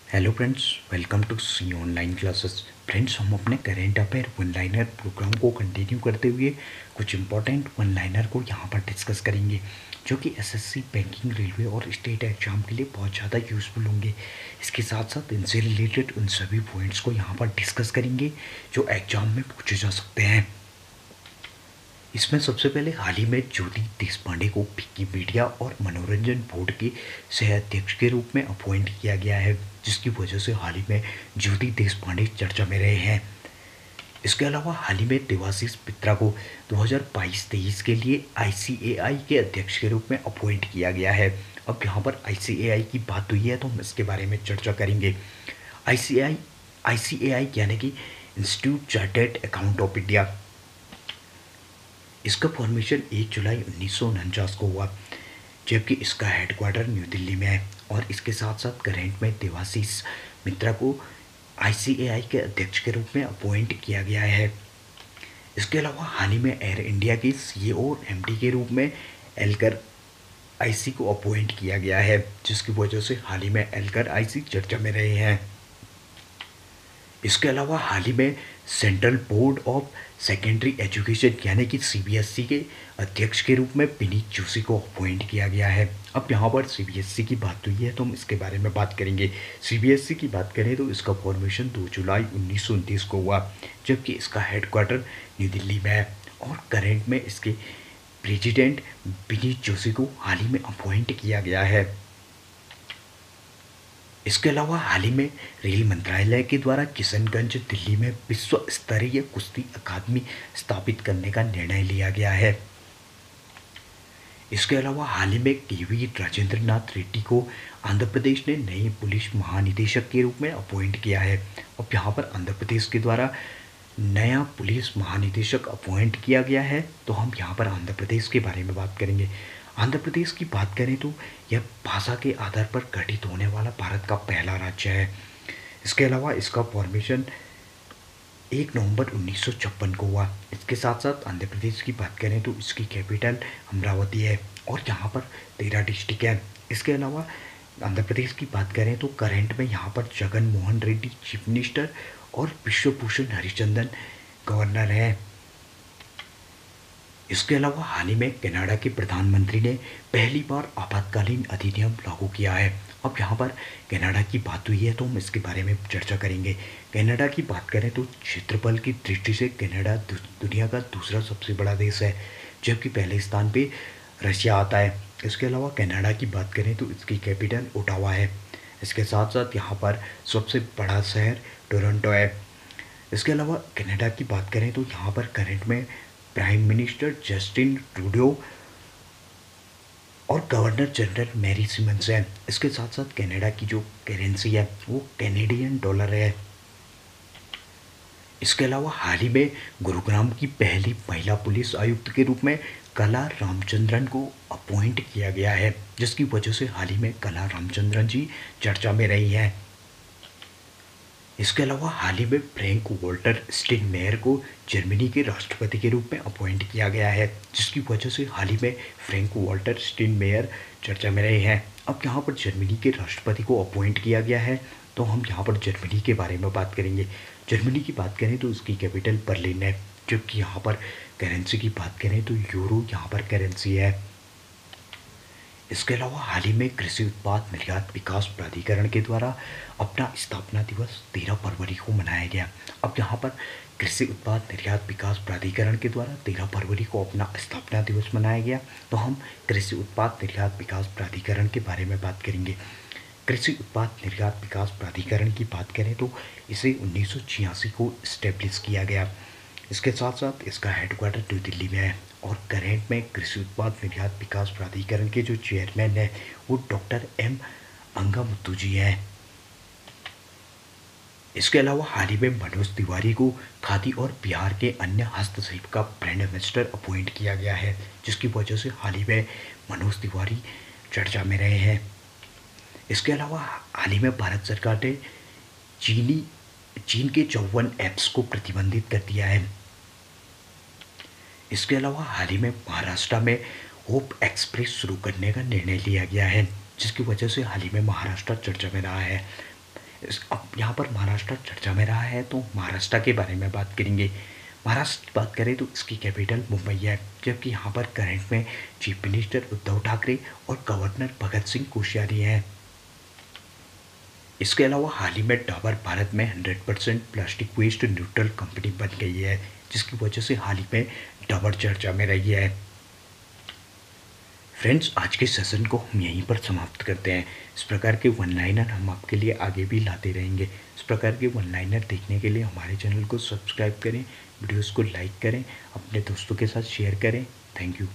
Hello friends, welcome to C online classes. Friends, हम अपने current affair one liner program को continue करते हुए कुछ इंपॉर्टेंट वन लाइनर को यहाँ पर डिस्कस करेंगे, जो कि एसएससी, बैंकिंग, रेलवे और स्टेट एग्जाम के लिए बहुत ज़्यादा यूज़फुल होंगे। इसके साथ साथ इनसे रिलेटेड उन सभी पॉइंट्स को यहाँ पर डिस्कस करेंगे जो एग्जाम में पूछे जा सकते हैं। इसमें सबसे पहले हाल ही में ज्योति देशपांडे को विकिमीडिया और मनोरंजन बोर्ड के सह अध्यक्ष के रूप में अपॉइंट किया गया है, जिसकी वजह से हाल ही में ज्योति देशपांडे चर्चा में रहे हैं। इसके अलावा हाल ही में देवाशीष मित्रा को 2022-23 के लिए आईसीएआई के अध्यक्ष के रूप में अपॉइंट किया गया है। अब यहाँ पर आईसीएआई की बात हुई है तो हम इसके बारे में चर्चा करेंगे। आईसीएआई आईसीएआई यानी कि institute chartered account of India, इसका फॉर्मेशन 1 जुलाई 1949 को हुआ, जबकि इसका हेडक्वार्टर न्यू दिल्ली में है। और इसके साथ साथ करंट में देवाशीष मित्रा को आईसीएआई के अध्यक्ष के रूप में अपॉइंट किया गया है। इसके अलावा हाल ही में एयर इंडिया के सीईओ और एमडी के रूप में एलकर आईसी को अपॉइंट किया गया है, जिसकी वजह से हाल ही में एलकर आईसी चर्चा में रहे हैं। इसके अलावा हाल ही में central board of secondary education यानी कि सीबीएसई के अध्यक्ष के रूप में विनीत जोशी को अपॉइंट किया गया है। अब यहाँ पर सीबीएसई की बात हुई है तो हम इसके बारे में बात करेंगे। सीबीएसई की बात करें तो इसका फॉर्मेशन 2 जुलाई 1929 को हुआ, जबकि इसका हेडक्वार्टर न्यू दिल्ली में है। और करंट में इसके प्रेसिडेंट विनीत जोशी को हाल ही में अपॉइंट किया गया है। इसके अलावा हाल ही में रेल मंत्रालय के द्वारा किशनगंज दिल्ली में विश्व स्तरीय कुश्ती अकादमी स्थापित करने का निर्णय लिया गया है। इसके अलावा हाल ही में केवी राजेंद्र नाथ रेड्डी को आंध्र प्रदेश ने नए पुलिस महानिदेशक के रूप में अपॉइंट किया है। अब यहाँ पर आंध्र प्रदेश के द्वारा नया पुलिस महानिदेशक अपॉइंट किया गया है, तो हम यहाँ पर आंध्र प्रदेश के बारे में बात करेंगे। आंध्र प्रदेश की बात करें तो यह भाषा के आधार पर गठित होने वाला भारत का पहला राज्य है। इसके अलावा इसका फॉर्मेशन 1 नवंबर 1956 को हुआ। इसके साथ साथ आंध्र प्रदेश की बात करें तो इसकी कैपिटल अमरावती है और यहाँ पर 13 डिस्ट्रिक्ट हैं। इसके अलावा आंध्र प्रदेश की बात करें तो करंट में यहाँ पर जगन मोहन रेड्डी चीफ मिनिस्टर और विश्वभूषण हरिचंदन गवर्नर हैं। इसके अलावा हाल ही में कनाडा के प्रधानमंत्री ने पहली बार आपातकालीन अधिनियम लागू किया है। अब यहाँ पर कनाडा की बात हुई है तो हम इसके बारे में चर्चा करेंगे। कनाडा की बात करें तो क्षेत्रफल की दृष्टि से कनाडा दुनिया का दूसरा सबसे बड़ा देश है, जबकि पहले स्थान पे रशिया आता है। इसके अलावा कनाडा की बात करें तो इसकी कैपिटल ओटावा है। इसके साथ साथ यहाँ पर सबसे बड़ा शहर टोरंटो है। इसके अलावा कनाडा की बात करें तो यहाँ पर करंट में प्राइम मिनिस्टर जस्टिन ट्रूडो और गवर्नर जनरल मैरी सिमन्स है। इसके साथ साथ कनाडा की जो करेंसी है वो कैनेडियन डॉलर है। इसके अलावा हाल ही में गुरुग्राम की पहली महिला पुलिस आयुक्त के रूप में कला रामचंद्रन को अपॉइंट किया गया है, जिसकी वजह से हाल ही में कला रामचंद्रन जी चर्चा में रही हैं। इसके अलावा हाल ही में फ्रैंक वॉल्टर स्टाइनमायर को जर्मनी के राष्ट्रपति के रूप में अपॉइंट किया गया है, जिसकी वजह से हाल ही में फ्रैंक वॉल्टर स्टाइनमायर चर्चा में रहे हैं। अब यहाँ पर जर्मनी के राष्ट्रपति को अपॉइंट किया गया है, तो हम यहाँ पर जर्मनी के बारे में बात करेंगे। जर्मनी की बात करें तो उसकी कैपिटल बर्लिन है, जबकि यहाँ पर करेंसी की बात करें तो यूरो यहाँ पर करेंसी है। इसके अलावा हाल ही में कृषि उत्पाद निर्यात विकास प्राधिकरण के द्वारा अपना स्थापना दिवस 13 फरवरी को मनाया गया। अब यहाँ पर कृषि उत्पाद निर्यात विकास प्राधिकरण के द्वारा 13 फरवरी को अपना स्थापना दिवस मनाया गया, तो हम कृषि उत्पाद निर्यात विकास प्राधिकरण के बारे में बात करेंगे। कृषि उत्पाद निर्यात विकास प्राधिकरण की बात करें तो इसे 1986 को इस्टेब्लिश किया गया। इसके साथ साथ इसका हेडक्वार्टर न्यू दिल्ली में है। और करंट में कृषि उत्पाद निर्यात विकास प्राधिकरण के जो चेयरमैन हैं वो डॉक्टर एम अंगामुत्तु जी हैं। इसके अलावा हाल ही में मनोज तिवारी को खादी और बिहार के अन्य हस्तशिल्प का ब्रांड एम्बेसडर अपॉइंट किया गया है, जिसकी वजह से हाल ही में मनोज तिवारी चर्चा में रहे हैं। इसके अलावा हाल ही में भारत सरकार ने चीन के 54 ऐप्स को प्रतिबंधित कर दिया है। इसके अलावा हाल ही में महाराष्ट्र में होप एक्सप्रेस शुरू करने का निर्णय लिया गया है, जिसकी वजह से हाल ही में महाराष्ट्र चर्चा में रहा है। अब यहाँ पर महाराष्ट्र चर्चा में रहा है, तो महाराष्ट्र के बारे में बात करेंगे। महाराष्ट्र की बात करें तो इसकी कैपिटल मुंबई है, जबकि यहाँ पर करंट में चीफ मिनिस्टर उद्धव ठाकरे और गवर्नर भगत सिंह कोश्यारी हैं। इसके अलावा हाल ही में डाबर भारत में 100% प्लास्टिक वेस्ट न्यूट्रल कंपनी बन गई है, जिसकी वजह से हाल ही में डाबर चर्चा में रही है। फ्रेंड्स, आज के सेशन को हम यहीं पर समाप्त करते हैं। इस प्रकार के वन लाइनर हम आपके लिए आगे भी लाते रहेंगे। इस प्रकार के वन लाइनर देखने के लिए हमारे चैनल को सब्सक्राइब करें, वीडियोस को लाइक करें, अपने दोस्तों के साथ शेयर करें। Thank you.